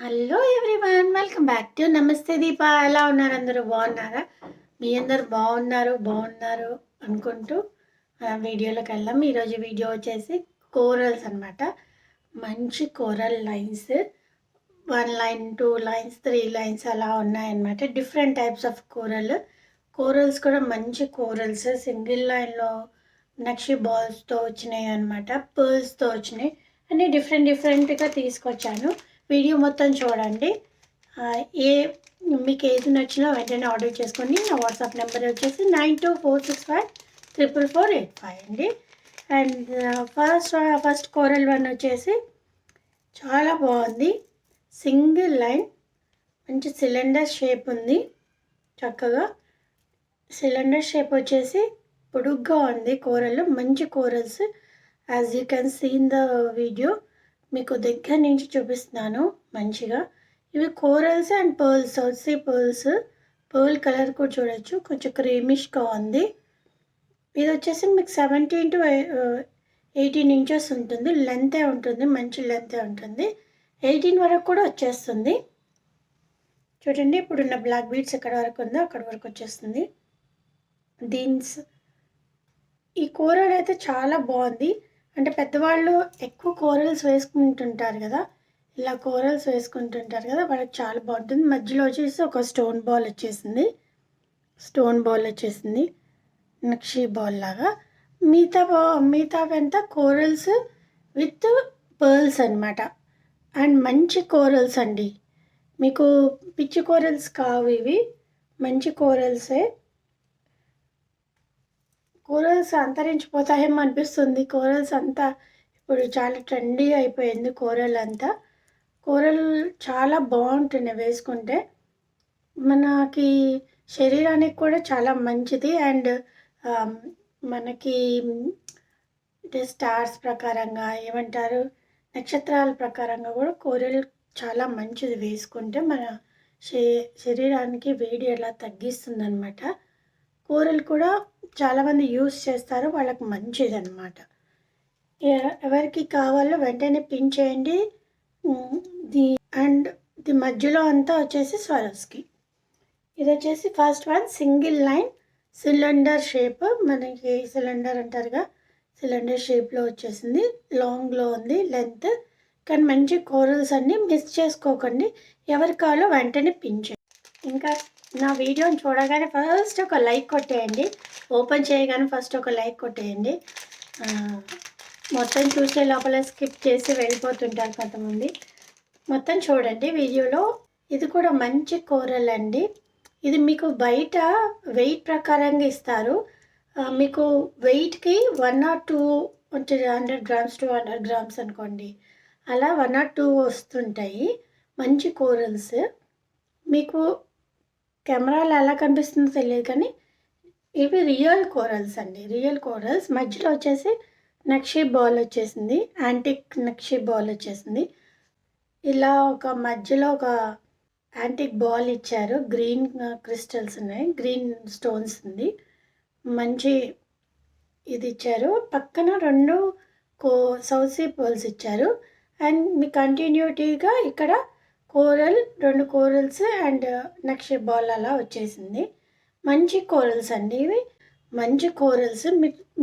Hello everyone, welcome back to నమస్తే దీప. ఎలా ఉన్నారు? అందరూ బాగున్నారా? మీ అందరు బాగున్నారు అనుకుంటూ వీడియోలోకి వెళ్దాం. ఈరోజు వీడియో వచ్చేసి కోరల్స్ అనమాట. మంచి coral lines, 1 line 2 lines 3 lines అలా ఉన్నాయన్నమాట. డిఫరెంట్ టైప్స్ ఆఫ్ కోరల్స్ కూడా మంచి కోరల్స్. సింగిల్ లైన్లో నక్షి బాల్స్తో వచ్చినాయి అనమాట, పర్ల్స్తో వచ్చినాయి. అన్నీ డిఫరెంట్గా తీసుకొచ్చాను. వీడియో మొత్తం చూడండి. ఏ మీకు ఏది నచ్చినా వెంటనే ఆర్డర్ చేసుకోండి. నా వాట్సాప్ నెంబర్ వచ్చేసి 9246544485 అండి. అండ్ ఫస్ట్ కోరల్ వన్ వచ్చేసి చాలా బాగుంది. సింగిల్ లైన్, మంచి సిలిండర్ షేప్ ఉంది. చక్కగా సిలిండర్ షేప్ వచ్చేసి పొడుగ్గా ఉంది. కోరల్ మంచి corals. As you can see in the video, మీకు దగ్గర నుంచి చూపిస్తున్నాను మంచిగా. ఇవి corals and pearls, south pearls. Pearl colour కూడా చూడొచ్చు, కొంచెం క్రీమిష్గా ఉంది. ఇది వచ్చేసి మీకు 17 to 18 ఇంచెస్ ఉంటుంది. లెంతే ఉంటుంది, మంచి లెంతే ఉంటుంది. 18 వరకు కూడా వచ్చేస్తుంది. చూడండి, ఇప్పుడున్న బ్లాక్ బీడ్స్ ఎక్కడ వరకు ఉందో అక్కడ వరకు వచ్చేస్తుంది. ఈ కోరల్ అయితే చాలా బాగుంది. అంటే పెద్దవాళ్ళు ఎక్కువ కోరల్స్ వేసుకుంటుంటారు కదా, ఇలా కోరల్స్ వేసుకుంటుంటారు కదా, వాళ్ళకి చాలా బాగుంటుంది. మధ్యలో వచ్చేసి ఒక స్టోన్ బాల్ వచ్చేసింది, నక్షి బాల్ లాగా. మిగతావంతా కోరల్స్ విత్ పర్ల్స్ అనమాట. అండ్ మంచి కోరల్స్ అండి. మీకు పిచ్చి కోరల్స్ కావు ఇవి, మంచి కోరల్సే. కోరల్స్ అంతరించిపోతాయేమో అనిపిస్తుంది. కోరల్స్ అంతా ఇప్పుడు చాలా ట్రెండీ అయిపోయింది. కోరల్ చాలా బాగుంటుంది వేసుకుంటే. మనకి శరీరానికి కూడా చాలా మంచిది. అండ్ మనకి అంటే స్టార్స్ ప్రకారంగా ఏమంటారు, నక్షత్రాల ప్రకారంగా కూడా కోరల్ చాలా మంచిది. వేసుకుంటే మన శరీరానికి వేడి ఎలా తగ్గిస్తుంది అనమాట. కోరల్ కూడా చాలామంది యూస్ చేస్తారు, వాళ్ళకి మంచిదన్నమాట. ఎవరికి కావాలో వెంటనే పిన్ చేయండి. ది మధ్యలో అంతా వచ్చేసి స్వరస్కి. ఇది వచ్చేసి first one single line cylinder shape. మనకి సిలిండర్ అంటారుగా, సిలిండర్ షేప్లో వచ్చేసింది. లాంగ్లో ఉంది లెంత్. కానీ మంచి కోరల్స్ అన్నీ మిస్ చేసుకోకండి. ఎవరి కావాలో వెంటనే పిన్ చేయండి. ఇంకా నా వీడియోని చూడగానే ఫస్ట్ ఒక లైక్ కొట్టేయండి. ఓపెన్ చేయగానే ఫస్ట్ ఒక లైక్ కొట్టేయండి. మొత్తం చూసే లోపల స్కిప్ చేసి వెళ్ళిపోతుంటారు కొంతమంది. మొత్తం చూడండి వీడియోలో. ఇది కూడా మంచి కోరల్ అండి. ఇది మీకు బయట వెయిట్ ప్రకారంగా ఇస్తారు. మీకు వెయిట్కి 1 or 2 100 grams 200 grams అనుకోండి, అలా 1 or 2 వస్తుంటాయి మంచి కోరల్స్. మీకు కెమెరాలో ఎలా కనిపిస్తుందో తెలియదు కానీ ఇవి రియల్ కోరల్స్ అండి, రియల్ కోరల్స్. మధ్యలో వచ్చేసి నక్షి బాల్ వచ్చేసింది, యాంటిక్ నక్షి బాల్ వచ్చేసింది. ఇలా ఒక మధ్యలో ఒక యాంటిక్ బాల్ ఇచ్చారు. గ్రీన్ క్రిస్టల్స్ ఉన్నాయి, గ్రీన్ స్టోన్స్ ఉంది. మంచి ఇది ఇచ్చారు. పక్కన 2 సౌత్ సీ పర్ల్స్ ఇచ్చారు. అండ్ మీ కంటిన్యూటీగా ఇక్కడ 2 కోరల్స్ అండ్ నక్షి బాల్ అలా వచ్చేసింది. మంచి కోరల్స్ అండి ఇవి, మంచి కోరల్స్.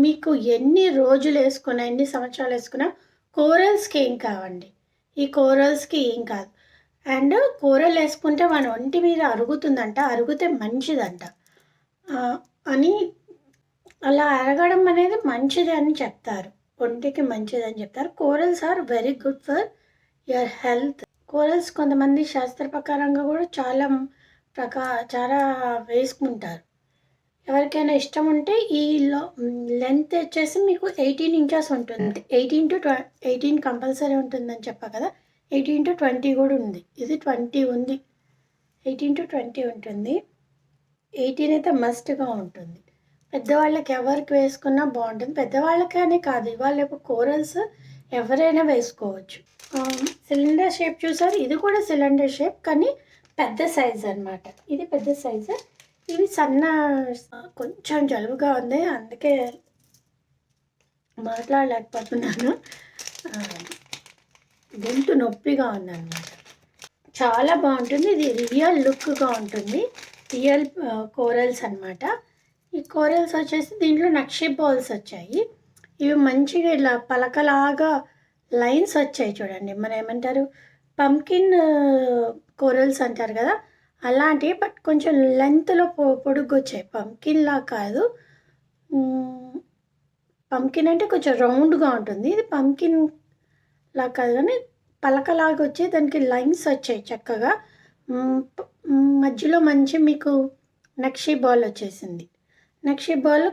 మీకు ఎన్ని రోజులు వేసుకున్నా, ఎన్ని సంవత్సరాలు వేసుకున్నా కోరల్స్కి ఏం కావండి, ఈ కోరల్స్కి ఏం కాదు. అండ్ కోరల్ వేసుకుంటే మన ఒంటి మీద అరుగుతుందంట, అరిగితే మంచిదంట అని, అలా అరగడం అనేది మంచిది అని చెప్తారు, ఒంటికి మంచిది అని చెప్తారు. Corals are very good for your health. Corals కొంతమంది శాస్త్ర ప్రకారంగా కూడా చాలా వేసుకుంటారు. ఎవరికైనా ఇష్టం ఉంటే ఈ లెంత్ వచ్చేసి మీకు 18 ఇంచెస్ ఉంటుంది. 18 కంపల్సరీ ఉంటుందని చెప్పా కదా, 18 to 20 కూడా ఉంది. ఇది 20 ఉంది, 18 to 20 ఉంటుంది. 18 అయితే మస్ట్గా ఉంటుంది. పెద్దవాళ్ళకి ఎవరికి వేసుకున్నా బాగుంటుంది. పెద్దవాళ్ళకి అనే కాదు, ఇవాళ కోరల్స్ ఎవరైనా వేసుకోవచ్చు. సిలిండర్ షేప్ చూసారు, ఇది కూడా సిలిండర్ షేప్ కానీ పెద్ద సైజ్ అనమాట. ఇది పెద్ద సైజు. ఇవి కొంచెం జలుబుగా ఉంది, అందుకే మాట్లాడలేకపోతున్నాను. గొంతు నొప్పిగా ఉందన్నమాట. చాలా బాగుంటుంది. ఇది రియల్ లుక్గా ఉంటుంది. రియల్ కోరల్స్ అన్నమాట. ఈ కోరల్స్ వచ్చేసి దీంట్లో నక్షి బాల్స్ వచ్చాయి. ఇవి మంచిగా ఇలా పలకలాగా లైన్స్ వచ్చాయి చూడండి. మన ఏమంటారు పంకిన్ కోరల్స్ అంటారు కదా అలాంటివి, బట్ కొంచెం లెంత్లో పొడుగు వచ్చాయి. పంకిన్లా కాదు, పంకిన్ అంటే కొంచెం రౌండ్గా ఉంటుంది. ఇది పంకిన్ లా కాదు కానీ పలకలాగా వచ్చి దానికి లైన్స్ వచ్చాయి చక్కగా. మధ్యలో మంచి మీకు నక్షి బాల్ వచ్చేసింది. నక్షి బాల్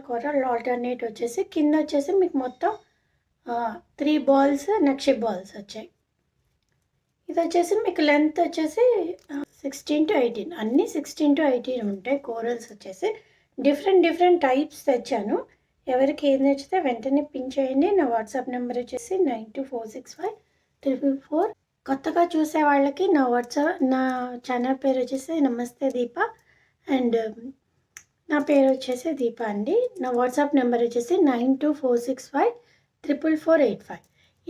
కోరల్ ఆల్టర్నేట్ వచ్చేసి కింద వచ్చేసి మీకు మొత్తం 3 బాల్స్ నక్షి బాల్స్ వచ్చాయి. ఇది వచ్చేసి మీకు లెంత్ వచ్చేసి 16 to 18, అన్నీ 16 to 18 ఉంటాయి. కోరల్స్ వచ్చేసి డిఫరెంట్ టైప్స్ తెచ్చాను. ఎవరికి ఏది నచ్చితే వెంటనే పిన్ చేయండి. నా వాట్సాప్ నెంబర్ వచ్చేసి 92465344. కొత్తగా చూసే వాళ్ళకి నా ఛానల్ పేరు వచ్చేసి నమస్తే దీప, అండ్ నా పేరు వచ్చేసి దీప అండి. నా వాట్సాప్ నెంబర్ వచ్చేసి 9246534485.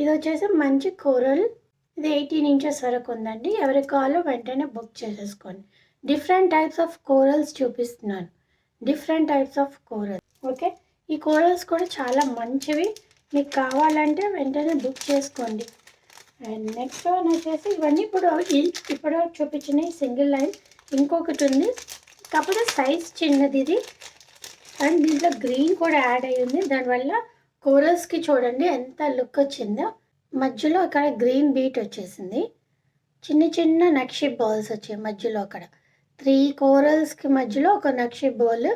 ఇది వచ్చేసి మంచి కోరల్, ఇది 18 inches వరకు ఉందండి. ఎవరికి కావాలో వెంటనే బుక్ చేసేసుకోండి. డిఫరెంట్ టైప్స్ ఆఫ్ కోరల్స్ చూపిస్తున్నాను. Different types of coral. Okay, ఈ కోరల్స్ కూడా చాలా మంచివి. మీకు కావాలంటే వెంటనే బుక్ చేసుకోండి. అండ్ నెక్స్ట్ వన్ వచ్చేసి ఇవన్నీ ఇప్పుడు చూపించిన సింగిల్ లైన్. ఇంకొకటి ఉంది, కాకపోతే సైజ్ చిన్నది ఇది. అండ్ దీంట్లో గ్రీన్ కూడా యాడ్ అయ్యి ఉంది. దానివల్ల కోరల్స్కి చూడండి ఎంత లుక్ వచ్చిందో. మధ్యలో ఇక్కడ గ్రీన్ బీట్ వచ్చేసింది. చిన్న నక్షి బాల్స్ వచ్చాయి మధ్యలో. అక్కడ 3 కోరల్స్కి మధ్యలో ఒక నక్షి బాల్,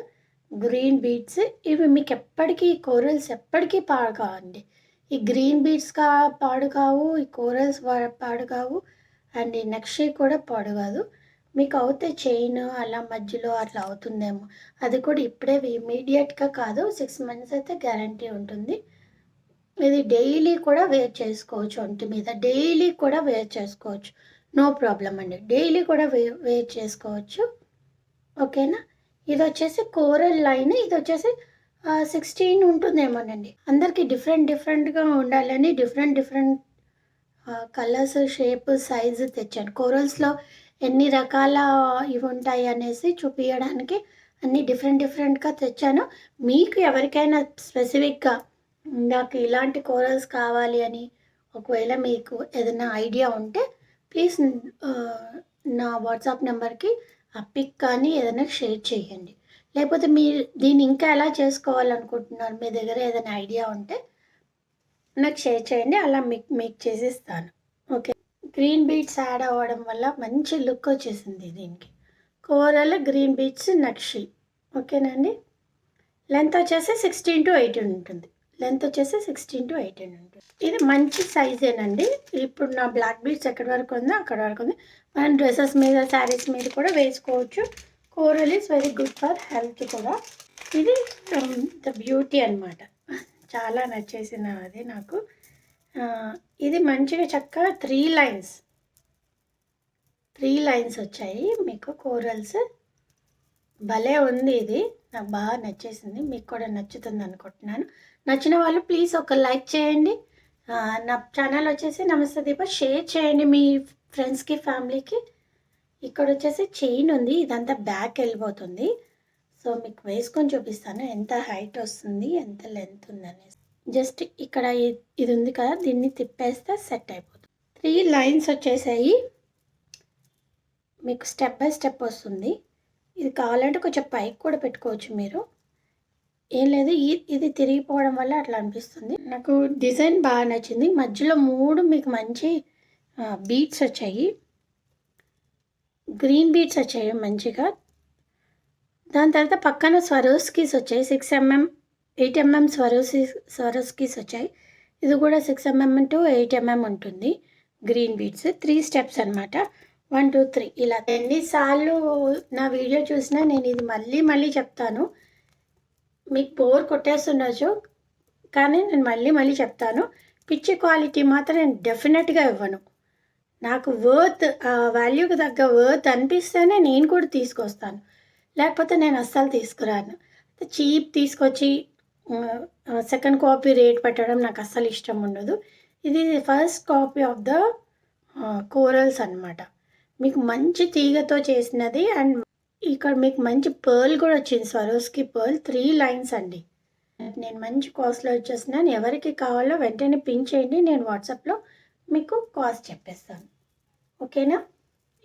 గ్రీన్ బీట్స్. ఇవి మీకు ఎప్పటికీ కోరల్స్ ఎప్పటికీ పాడు కావండి. ఈ గ్రీన్ బీట్స్ పాడు కావు, ఈ కోరల్స్ పాడు కావు, అండ్ ఈ నక్షి కూడా పాడు కాదు. మీకు అవుతే చైన్ అలా మధ్యలో అట్లా అవుతుందేమో, అది కూడా ఇప్పుడే ఇమీడియట్గా కాదు, 6 months అయితే గ్యారంటీ ఉంటుంది. ఇది డైలీ కూడా వేర్ చేసుకోవచ్చు. ఒంటి మీద డైలీ కూడా వేర్ చేసుకోవచ్చు, నో ప్రాబ్లం అండి. డైలీ కూడా వేర్ చేసుకోవచ్చు. ఓకేనా. ఇది వచ్చేసి కోరల్ లైన్. ఇది వచ్చేసి 16 ఉంటుందేమోనండి. అందరికీ డిఫరెంట్గా ఉండాలని డిఫరెంట్ కలర్స్, షేప్, సైజు తెచ్చాను. కోరల్స్లో ఎన్ని రకాల ఇవి ఉంటాయి అనేసి చూపించడానికి అన్ని డిఫరెంట్గా తెచ్చాను. మీకు ఎవరికైనా స్పెసిఫిక్గా నాకు ఇలాంటి కోరల్స్ కావాలి అని ఒకవేళ మీకు ఏదైనా ఐడియా ఉంటే ప్లీజ్ నా వాట్సాప్ నెంబర్కి ఆ పిక్ కానీ ఏదైనా షేర్ చేయండి. లేకపోతే మీరు దీన్ని ఇంకా ఎలా చేసుకోవాలనుకుంటున్నారు, మీ దగ్గర ఏదైనా ఐడియా ఉంటే నాకు షేర్ చేయండి, అలా మీకు చేసిస్తాను. ఓకే, గ్రీన్ బీట్స్ యాడ్ అవ్వడం వల్ల మంచి లుక్ వచ్చేసింది దీనికి. కోరల్, గ్రీన్ బీట్స్, నక్షి. ఓకేనండి. లెంత్ వచ్చేసి 16 to 18 ఉంటుంది. ఇది మంచి సైజేనండి. ఇప్పుడు నా బ్లాక్ బీట్స్ ఎక్కడి వరకు ఉందో అక్కడ వరకు ఉంది. మనం డ్రెస్సెస్ మీద, శారీస్ మీద కూడా వేసుకోవచ్చు. Coral is very good for health కూడా. ఇది ద బ్యూటీ అనమాట. చాలా నచ్చేసిన అది నాకు. ఇది మంచిగా చక్కగా 3 లైన్స్ వచ్చాయి మీకు కోరల్స్. భలే ఉంది. ఇది నాకు బాగా నచ్చేసింది, మీకు కూడా నచ్చుతుంది అనుకుంటున్నాను. నచ్చిన వాళ్ళు ప్లీజ్ ఒక లైక్ చేయండి. నా ఛానల్ వచ్చేసి నమస్తే దీప, షేర్ చేయండి మీ ఫ్రెండ్స్కి, ఫ్యామిలీకి. ఇక్కడ వచ్చేసి చైన్ ఉంది, ఇదంతా బ్యాక్ వెళ్ళిపోతుంది. సో మీకు వేసుకొని చూపిస్తాను ఎంత హైట్ వస్తుంది, ఎంత లెంత్ ఉంది అనేసి. జస్ట్ ఇక్కడ ఇది ఉంది కదా, దీన్ని తిప్పేస్తే సెట్ అయిపోతుంది. 3 లైన్స్ వచ్చేసాయి మీకు. స్టెప్ బై స్టెప్ వస్తుంది. ఇది కావాలంటే కొంచెం పైకి కూడా పెట్టుకోవచ్చు మీరు, ఏం లేదు. ఇది తిరిగిపోవడం వల్ల అట్లా అనిపిస్తుంది. నాకు డిజైన్ బాగా నచ్చింది. మధ్యలో 3 మీకు మంచి బీట్స్ వచ్చాయి, గ్రీన్ బీట్స్ వచ్చాయి మంచిగా. దాని తర్వాత పక్కన స్వరోస్కీస్ వచ్చాయి. 6 mm 8 mm స్వరోస్కీస్ వచ్చాయి. ఇది కూడా 6 mm to 8 mm ఉంటుంది. గ్రీన్ బీట్స్ 3 స్టెప్స్ అనమాట. 1 2 3 ఇలా. ఎన్నిసార్లు నా వీడియో చూసినా నేను ఇది మళ్ళీ చెప్తాను. మీకు బోర్ కొట్టేస్తుండొచ్చు, కానీ నేను మళ్ళీ చెప్తాను. పిచ్చి క్వాలిటీ మాత్రం నేను డెఫినెట్గా ఇవ్వను. నాకు వాల్యూకి తగ్గ వర్త్ అనిపిస్తేనే నేను కూడా తీసుకొస్తాను, లేకపోతే నేను అస్సలు తీసుకురాను. చీప్ తీసుకొచ్చి సెకండ్ కాపీ రేట్ పెట్టడం నాకు అస్సలు ఇష్టం ఉండదు. ఇది first copy of the corals అన్నమాట. మీకు మంచి తీగతో చేసినది అండ్ ఇక్కడ మీకు మంచి పర్ల్ కూడా వచ్చింది. స్వరోస్కి పర్ల్ 3 లైన్స్ అండి. నేను మంచి కాస్ట్‌లో ఇచ్చేస్తున్నాను. ఎవరికి కావాలో వెంటనే పింక్ చేయండి. నేను వాట్సాప్‌లో మీకు కాస్ట్ చెప్పేస్తాను. ఓకేనా?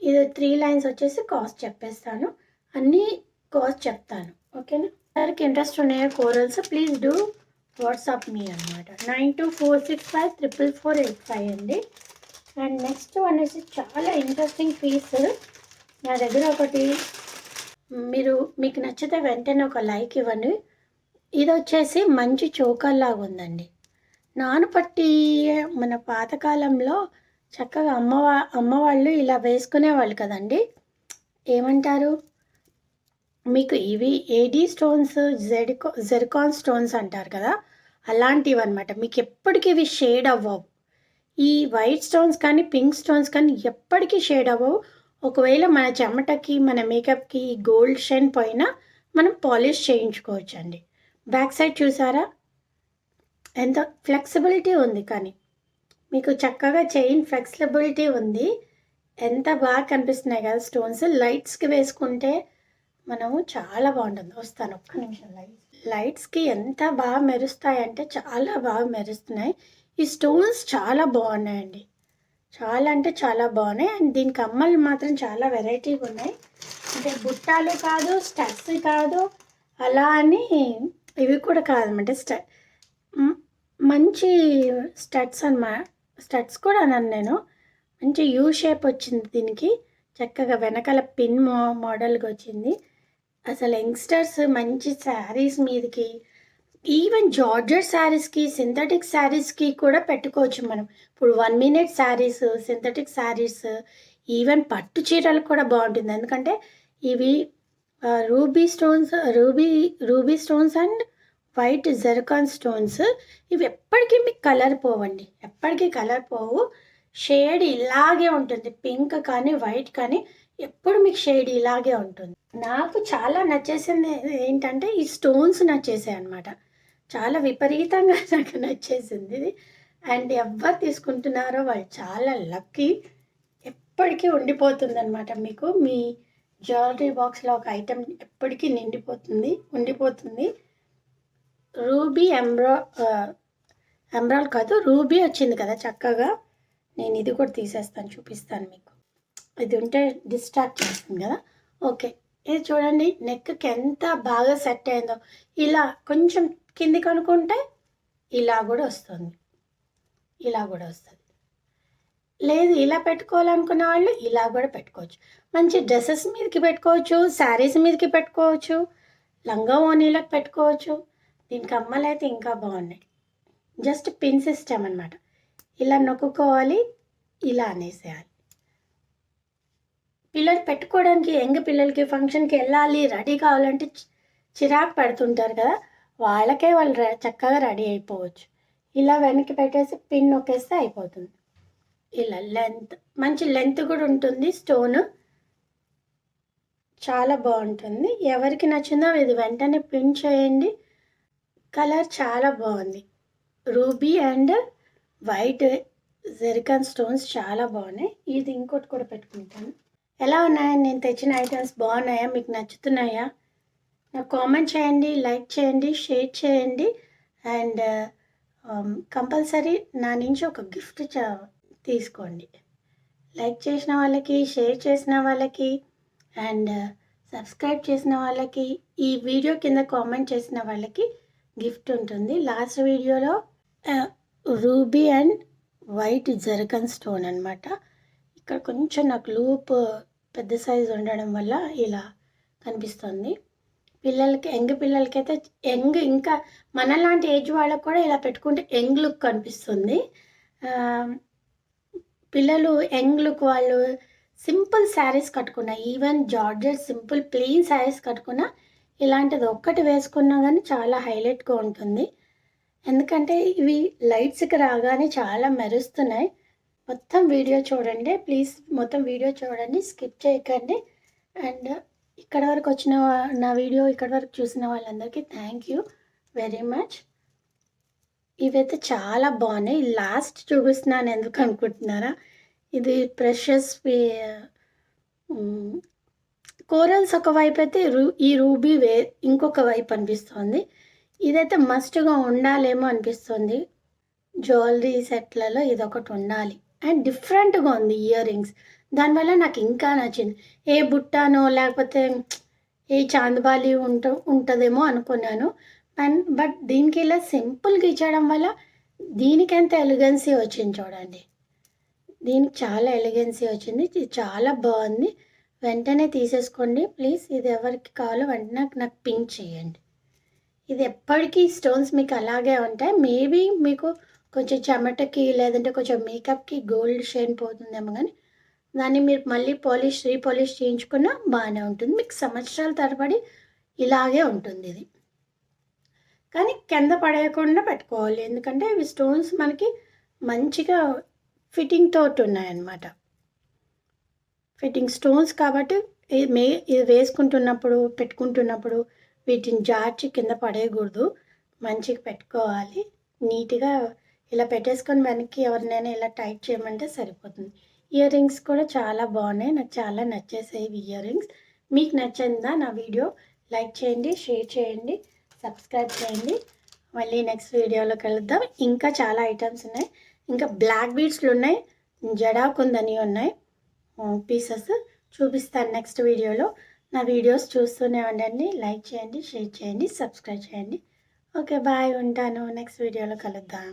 ఇది 3 లైన్స్ వచ్చేసి కాస్ట్ చెప్పేస్తాను. అన్నీ కాస్ట్ చెప్తాను. ఓకేనా? ఎవరికి ఇంట్రెస్ట్ ఉన్నాయో కోరల్స్ ప్లీజ్ డూ వాట్సాప్ మీ అనమాట. 9246544485 అండి. అండ్ నెక్స్ట్ అనేసి చాలా ఇంట్రెస్టింగ్ పీస్ నా దగ్గర ఒకటి. మీకు నచ్చితే వెంటనే ఒక లైక్ ఇవ్వండి. ఇది వచ్చేసి మంచి చోకర్లాగా ఉందండి. నానుపట్టి మన పాతకాలంలో చక్కగా అమ్మవాళ్ళు ఇలా వేసుకునేవాళ్ళు కదండి. ఏమంటారు మీకు ఇవి ఏడీ స్టోన్స్, జెర్కాన్ స్టోన్స్ అంటారు కదా, అలాంటివి అనమాట. మీకు ఎప్పటికీ ఇవి షేడ్ అవ్వవు. ఈ వైట్ స్టోన్స్ కానీ పింక్ స్టోన్స్ కానీ ఎప్పటికీ షేడ్ అవ్వవు. ఒకవేళ మన చెమటకి మన మేకప్కి గోల్డ్ షైన్ పోయినా మనం పాలిష్ చేయించుకోవచ్చు అండి. బ్యాక్ సైడ్ చూసారా ఎంత ఫ్లెక్సిబిలిటీ ఉంది, కానీ మీకు చక్కగా చైన్ ఫ్లెక్సిబిలిటీ ఉంది. ఎంత బాగా కనిపిస్తున్నాయి కదా స్టోన్స్. లైట్స్కి వేసుకుంటే మనము చాలా బాగుంటుంది. వస్తాను ఒక్క నిమిషం. లైట్స్కి ఎంత బాగా మెరుస్తాయంటే చాలా బాగా మెరుస్తున్నాయి. ఈ స్టోన్స్ చాలా బాగున్నాయండి. చాలా అంటే చాలా బాగున్నాయి. అండ్ దీనికి కమ్మలు మాత్రం చాలా వెరైటీగా ఉన్నాయి. అంటే బుట్టాలు కాదు, స్టడ్స్ కాదు, అలా అని ఇవి కూడా కాదన్నమాట. మంచి స్టడ్స్ అన్నమాట. స్టడ్స్ కూడా అన్నాను నేను. మంచి యూ షేప్ వచ్చింది దీనికి. చక్కగా వెనకాల పిన్ మోడల్గా వచ్చింది. అసలు యంగ్స్టర్స్ మంచి శారీస్ మీదకి, ఈవెన్ జార్జెట్ శారీస్కి, సింథటిక్ శారీస్కి కూడా పెట్టుకోవచ్చు మనం. ఇప్పుడు 1 minute saris, synthetic saris, even పట్టు చీరలు కూడా బాగుంటుంది. ఎందుకంటే ఇవి ruby stones and white zircon stones. ఇవి ఎప్పటికీ మీకు కలర్ పోవండి, ఎప్పటికీ కలర్ పోవు. షేడ్ ఇలాగే ఉంటుంది. పింక్ కానీ వైట్ కానీ ఎప్పుడు మీకు షేడ్ ఇలాగే ఉంటుంది. నాకు చాలా నచ్చేసింది ఏంటంటే ఈ స్టోన్స్ నచ్చేసాయి అనమాట. చాలా విపరీతంగా నాకు నచ్చేసింది ఇది. అండ్ ఎవరు తీసుకుంటున్నారో వాళ్ళు చాలా లక్కీ. ఎప్పటికీ ఉండిపోతుంది అనమాట. మీకు మీ జ్యువెలరీ బాక్స్లో ఒక ఐటెం ఎప్పటికీ ఉండిపోతుంది. రూబీ ఎమ్రాల్ కాదు, రూబీ వచ్చింది కదా చక్కగా. నేను ఇది కూడా తీసేస్తాను, చూపిస్తాను మీకు. ఇది ఉంటే డిస్ట్రాక్ట్ చేస్తుంది కదా. ఓకే, ఇది చూడండి నెక్కి ఎంత బాగా సెట్ అయిందో. ఇలా కొంచెం కిందికి అనుకుంటే ఇలా కూడా వస్తుంది. లేదు ఇలా పెట్టుకోవాలనుకున్న వాళ్ళు ఇలా కూడా పెట్టుకోవచ్చు. మంచి డ్రెస్సెస్ మీదకి పెట్టుకోవచ్చు, శారీస్ మీదకి పెట్టుకోవచ్చు, లంగా ఓనీలకు పెట్టుకోవచ్చు. దీనికి అమ్మలు అయితే ఇంకా బాగున్నాయి. జస్ట్ పిన్ సిస్టమ్ అనమాట. ఇలా నొక్కుకోవాలి, ఇలా అనేసేయాలి. పిల్లలు పెట్టుకోవడానికి, యంగ్ పిల్లలకి ఫంక్షన్కి వెళ్ళాలి, రెడీ కావాలంటే చిరాకు పెడుతుంటారు కదా, వాళ్ళకే వాళ్ళు చక్కగా రెడీ అయిపోవచ్చు. ఇలా వెనక్కి పెట్టేసి పిన్ నొక్కేస్తే అయిపోతుంది. ఇలా మంచి లెంత్ కూడా ఉంటుంది. స్టోన్ చాలా బాగుంటుంది. ఎవరికి నచ్చిందో ఇది వెంటనే పిన్ చేయండి. కలర్ చాలా బాగుంది. Ruby and white zircon stones చాలా బాగున్నాయి. ఇది ఇంకోటి కూడా పెట్టుకుంటాను. ఎలా ఉన్నాయని నేను తెచ్చిన ఐటమ్స్ బాగున్నాయా, మీకు నచ్చుతున్నాయా? నాకు కామెంట్ చేయండి, లైక్ చేయండి, షేర్ చేయండి. అండ్ కంపల్సరీ నా నుంచి ఒక గిఫ్ట్ తీసుకోండి. లైక్ చేసిన వాళ్ళకి, షేర్ చేసిన వాళ్ళకి అండ్ సబ్స్క్రైబ్ చేసిన వాళ్ళకి, ఈ వీడియో కింద కామెంట్ చేసిన వాళ్ళకి గిఫ్ట్ ఉంటుంది. లాస్ట్ వీడియోలో రూబీ అండ్ వైట్ జెర్కాన్ స్టోన్ అనమాట. ఇక్కడ కొంచెం నాకు లూప్ పెద్ద సైజు ఉండడం వల్ల ఇలా కనిపిస్తుంది. యంగ్ పిల్లలకైతే ఇంకా మనలాంటి ఏజ్ వాళ్ళకు కూడా ఇలా పెట్టుకుంటే యంగ్ లుక్ కనిపిస్తుంది. పిల్లలు యంగ్ లుక్ వాళ్ళు సింపుల్ శారీస్ కట్టుకున్నా, even georgette simple plain saris కట్టుకున్నా ఇలాంటిది ఒక్కటి వేసుకున్నా కానీ చాలా హైలైట్గా ఉంటుంది. ఎందుకంటే ఇవి లైట్స్కి రాగానే చాలా మెరుస్తున్నాయి. మొత్తం వీడియో చూడండి ప్లీజ్, మొత్తం వీడియో చూడండి, స్కిప్ చేయకండి. అండ్ ఇక్కడ వరకు వచ్చిన నా వీడియో ఇక్కడ వరకు చూసిన వాళ్ళందరికీ థ్యాంక్ యూ వెరీ మచ్. ఇవైతే చాలా బాగున్నాయి. లాస్ట్ చూపిస్తున్నాను ఎందుకు అనుకుంటున్నారా, ఇది ప్రెషస్ కోరల్స్ ఒకవైపు అయితే ఈ రూబీ ఇంకొక వైపు అనిపిస్తుంది. ఇదైతే మస్ట్గా ఉండాలేమో అనిపిస్తుంది. జ్యువెలరీ సెట్లలో ఇదొకటి ఉండాలి. అండ్ డిఫరెంట్గా ఉంది ఇయర్ రింగ్స్. దానివల్ల నాకు ఇంకా నచ్చింది. ఏ బుట్టానో లేకపోతే ఏ చాందబాలి ఉంటుందేమో అనుకున్నాను. బట్ దీనికి ఇలా సింపుల్గా ఇచ్చడం వల్ల దీనికి ఎంత ఎలిగెన్సీ వచ్చింది చూడండి. దీనికి చాలా ఎలిగెన్సీ వచ్చింది. ఇది చాలా బాగుంది. వెంటనే తీసేసుకోండి ప్లీజ్. ఇది ఎవరికి కావాలో వెంటనే నాకు పింక్ చేయండి. ఇది ఎప్పటికీ స్టోన్స్ మీకు అలాగే ఉంటాయి. మేబీ మీకు కొంచెం చెమటకి లేదంటే కొంచెం మేకప్కి గోల్డ్ షైన్ పోతుందేమో, కానీ దాన్ని మీరు మళ్ళీ రీపాలిష్ చేయించుకున్నా బాగానే ఉంటుంది. మీకు సంవత్సరాల తరబడి ఇలాగే ఉంటుంది ఇది. కానీ కింద పడేయకుండా పెట్టుకోవాలి, ఎందుకంటే ఇవి స్టోన్స్ మనకి మంచిగా ఫిట్టింగ్ తోటి ఉన్నాయన్నమాట. ఫిట్టింగ్ స్టోన్స్ కాబట్టి ఇది వేసుకుంటున్నప్పుడు పెట్టుకుంటున్నప్పుడు వీటిని జార్చి కింద పడేయకూడదు. మంచిగా పెట్టుకోవాలి. నీట్గా ఇలా పెట్టేసుకొని వెనక్కి ఎవరినైనా ఇలా టైట్ చేయమంటే సరిపోతుంది. ఇయర్ రింగ్స్ కూడా చాలా బాగున్నాయి. నాకు చాలా నచ్చేసాయి ఇయర్ రింగ్స్. మీకు నచ్చిందా నా వీడియో? లైక్ చేయండి, షేర్ చేయండి, సబ్స్క్రైబ్ చేయండి. మళ్ళీ నెక్స్ట్ వీడియోలో కలుద్దాం. ఇంకా చాలా ఐటమ్స్ ఉన్నాయి. ఇంకా బ్లాక్ బీడ్స్లు ఉన్నాయి, జడాకుందని ఉన్నాయి పీసెస్ చూపిస్తాను నెక్స్ట్ వీడియోలో. నా వీడియోస్ చూస్తూనే ఉండండి. లైక్ చేయండి, షేర్ చేయండి, సబ్స్క్రైబ్ చేయండి. ఓకే బాయ్, ఉంటాను. నెక్స్ట్ వీడియోలో కలుద్దాం.